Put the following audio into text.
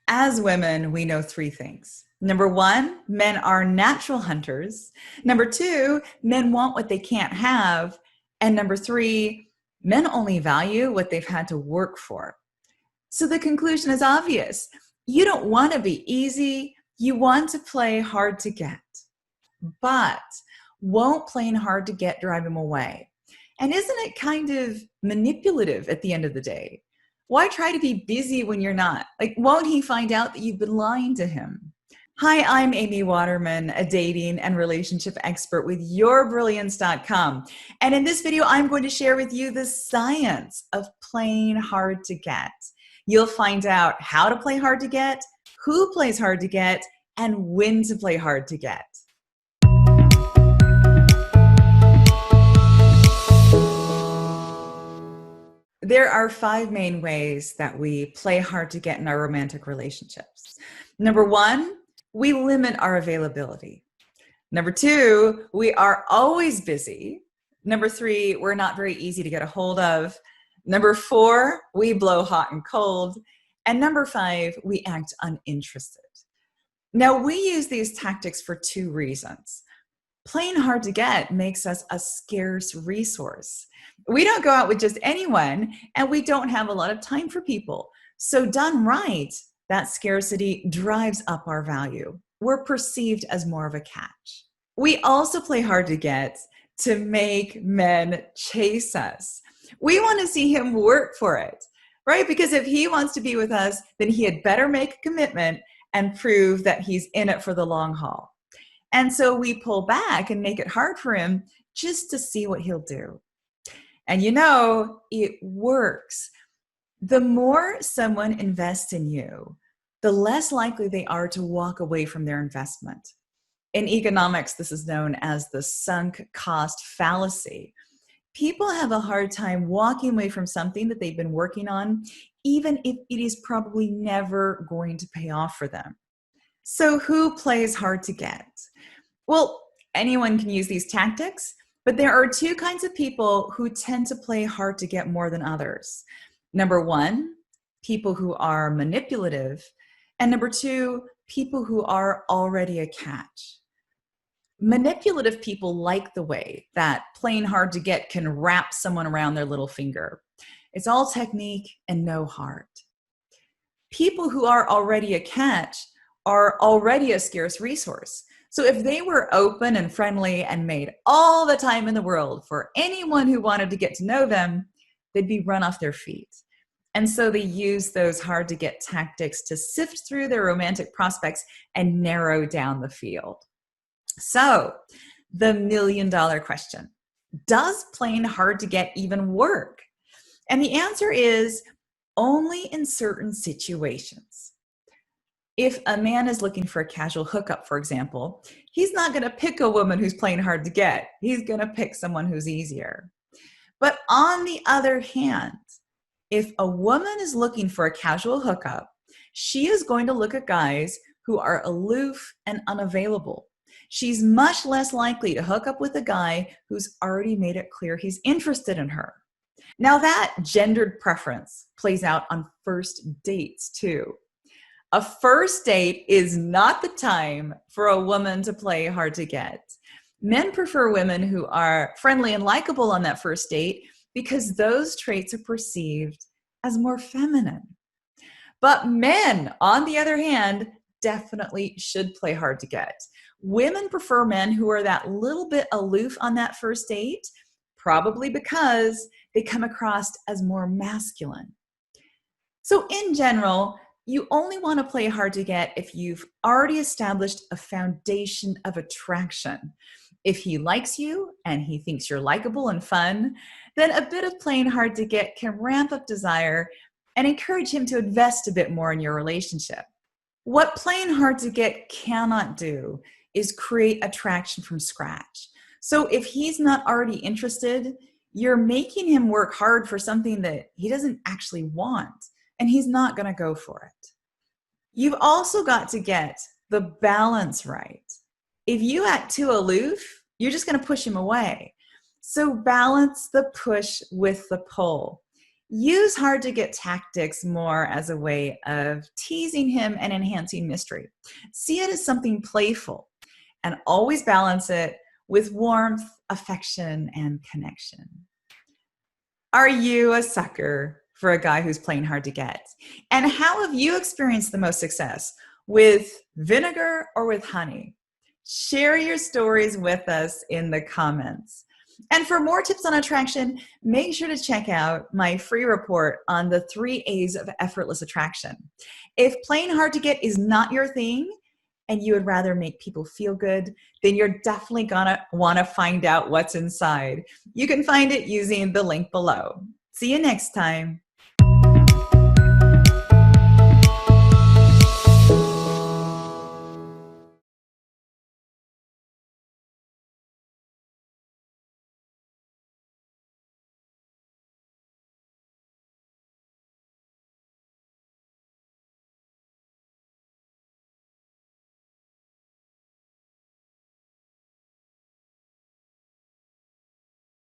As women, we know three things. Number one, men are natural hunters. Number two, men want what they can't have. And number three, men only value what they've had to work for. So the conclusion is obvious. You don't want to be easy. You want to play hard to get. But won't playing hard to get drive him away? And isn't it kind of manipulative at the end of the day? Why try to be busy when you're not? Like, won't he find out that you've been lying to him? Hi, I'm Amy Waterman, a dating and relationship expert with yourbrilliance.com. And in this video, I'm going to share with you the science of playing hard to get. You'll find out how to play hard to get, who plays hard to get, and when to play hard to get. There are 5 main ways that we play hard to get in our romantic relationships. Number 1, we limit our availability. Number 2, we are always busy. Number 3, we're not very easy to get a hold of. Number 4, we blow hot and cold. And number 5, we act uninterested. Now, we use these tactics for 2 reasons. Playing hard to get makes us a scarce resource. We don't go out with just anyone, and we don't have a lot of time for people. So done right, that scarcity drives up our value. We're perceived as more of a catch. We also play hard to get to make men chase us. We want to see him work for it, right? Because if he wants to be with us, then he had better make a commitment and prove that he's in it for the long haul. And so we pull back and make it hard for him just to see what he'll do. And you know, it works. The more someone invests in you, the less likely they are to walk away from their investment. In economics, this is known as the sunk cost fallacy. People have a hard time walking away from something that they've been working on, even if it is probably never going to pay off for them. So who plays hard to get? Well, anyone can use these tactics, but there are 2 kinds of people who tend to play hard to get more than others. Number 1, people who are manipulative, and number 2, people who are already a catch. Manipulative people like the way that playing hard to get can wrap someone around their little finger. It's all technique and no heart. People who are already a catch are already a scarce resource. So if they were open and friendly and made all the time in the world for anyone who wanted to get to know them, they'd be run off their feet. And so they use those hard to get tactics to sift through their romantic prospects and narrow down the field. So the $1 million question, does playing hard to get even work? And the answer is only in certain situations. If a man is looking for a casual hookup, for example, he's not going to pick a woman who's playing hard to get. He's going to pick someone who's easier. But on the other hand, if a woman is looking for a casual hookup, she is going to look at guys who are aloof and unavailable. She's much less likely to hook up with a guy who's already made it clear he's interested in her. Now that gendered preference plays out on first dates too. A first date is not the time for a woman to play hard to get. Men prefer women who are friendly and likable on that first date because those traits are perceived as more feminine. But men, on the other hand, definitely should play hard to get. Women prefer men who are that little bit aloof on that first date, probably because they come across as more masculine. So in general, you only want to play hard to get if you've already established a foundation of attraction. If he likes you and he thinks you're likable and fun, then a bit of playing hard to get can ramp up desire and encourage him to invest a bit more in your relationship. What playing hard to get cannot do is create attraction from scratch. So if he's not already interested, you're making him work hard for something that he doesn't actually want, and he's not going to go for it. You've also got to get the balance right. If you act too aloof, you're just going to push him away. So balance the push with the pull. Use hard to get tactics more as a way of teasing him and enhancing mystery. See it as something playful and always balance it with warmth, affection, and connection. Are you a sucker for a guy who's playing hard to get? And how have you experienced the most success? With vinegar or with honey? Share your stories with us in the comments. And for more tips on attraction, make sure to check out my free report on the 3 A's of effortless attraction. If playing hard to get is not your thing and you would rather make people feel good, then you're definitely gonna wanna find out what's inside. You can find it using the link below. See you next time.